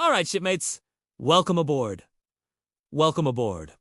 Alright, shipmates. Welcome aboard. Welcome aboard.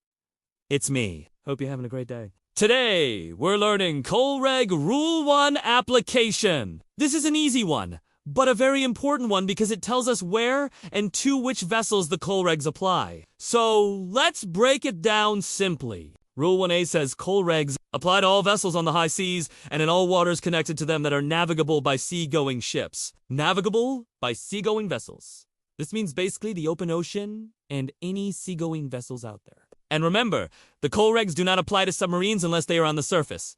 It's me. Hope you're having a great day. Today, we're learning COLREG Rule 1 application. This is an easy one, but a very important one because it tells us where and to which vessels the COLREGs apply. So, let's break it down simply. Rule 1A says COLREGs apply to all vessels on the high seas and in all waters connected to them that are navigable by sea-going ships. Navigable by sea-going vessels. This means basically the open ocean and any sea-going vessels out there. And remember, the COLREGs do not apply to submarines unless they are on the surface.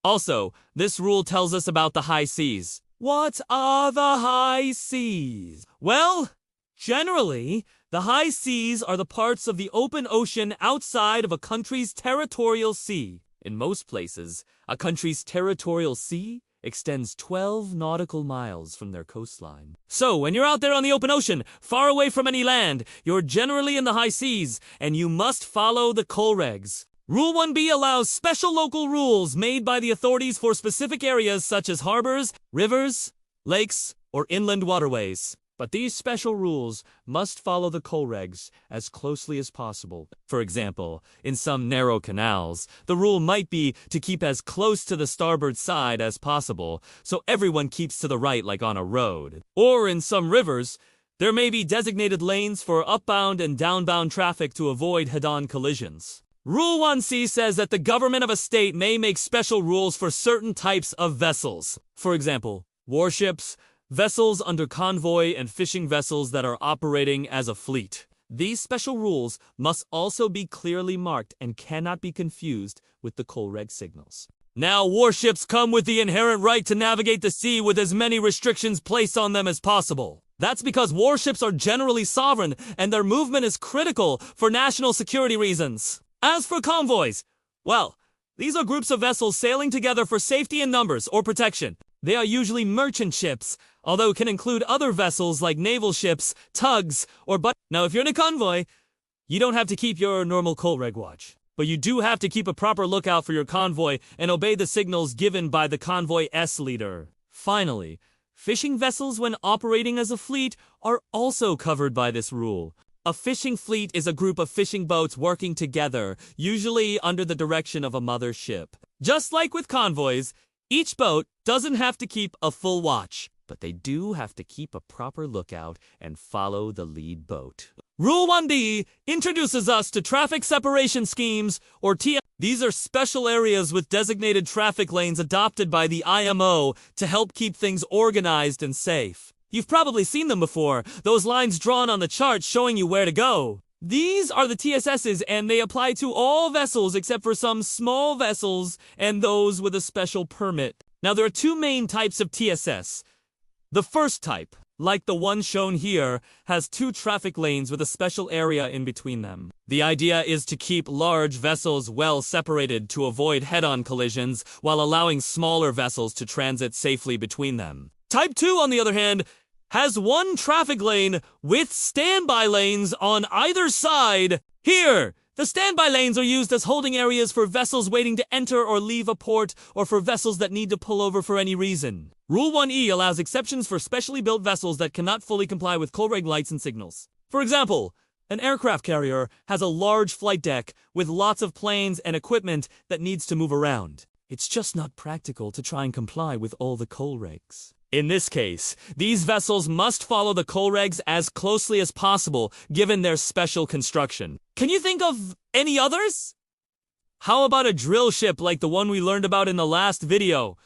Also, this rule tells us about the high seas. What are the high seas? Well, generally, the high seas are the parts of the open ocean outside of a country's territorial sea. In most places, a country's territorial sea extends 12 nautical miles from their coastline. So, when you're out there on the open ocean, far away from any land, you're generally in the high seas, and you must follow the COLREGs. Rule 1B allows special local rules made by the authorities for specific areas such as harbors, rivers, lakes, or inland waterways. But these special rules must follow the COLREGs as closely as possible. For example, in some narrow canals, the rule might be to keep as close to the starboard side as possible, so everyone keeps to the right like on a road. Or in some rivers, there may be designated lanes for upbound and downbound traffic to avoid head-on collisions. Rule 1C says that the government of a state may make special rules for certain types of vessels. For example, warships, vessels under convoy, and fishing vessels that are operating as a fleet. These special rules must also be clearly marked and cannot be confused with the COLREG signals. Now, warships come with the inherent right to navigate the sea with as many restrictions placed on them as possible. That's because warships are generally sovereign and their movement is critical for national security reasons. As for convoys, well, these are groups of vessels sailing together for safety in numbers or protection. They are usually merchant ships, although can include other vessels like naval ships, tugs, or Now, if you're in a convoy, you don't have to keep your normal COLREG watch. But you do have to keep a proper lookout for your convoy and obey the signals given by the convoy S leader. Finally, fishing vessels when operating as a fleet are also covered by this rule. A fishing fleet is a group of fishing boats working together, usually under the direction of a mother ship. Just like with convoys, each boat doesn't have to keep a full watch, but they do have to keep a proper lookout and follow the lead boat. Rule 1D introduces us to traffic separation schemes, or TS. These are special areas with designated traffic lanes adopted by the IMO to help keep things organized and safe. You've probably seen them before, those lines drawn on the chart showing you where to go. These are the TSSs, and they apply to all vessels except for some small vessels and those with a special permit. Now, there are two main types of TSS. The first type, like the one shown here, has two traffic lanes with a special area in between them. The idea is to keep large vessels well separated to avoid head-on collisions while allowing smaller vessels to transit safely between them. Type 2, on the other hand, has one traffic lane with standby lanes on either side. Here, the standby lanes are used as holding areas for vessels waiting to enter or leave a port, or for vessels that need to pull over for any reason. Rule 1E allows exceptions for specially built vessels that cannot fully comply with COLREG lights and signals. For example, an aircraft carrier has a large flight deck with lots of planes and equipment that needs to move around. It's just not practical to try and comply with all the COLREGs. In this case, these vessels must follow the COLREGs as closely as possible, given their special construction. Can you think of any others? How about a drill ship like the one we learned about in the last video?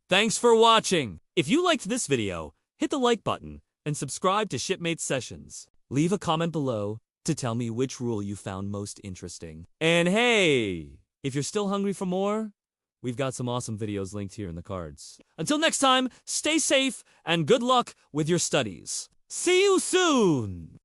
Thanks for watching. If you liked this video, hit the like button and subscribe to Shipmates Sessions. Leave a comment below to tell me which rule you found most interesting. And hey, if you're still hungry for more, we've got some awesome videos linked here in the cards. Until next time, stay safe and good luck with your studies. See you soon!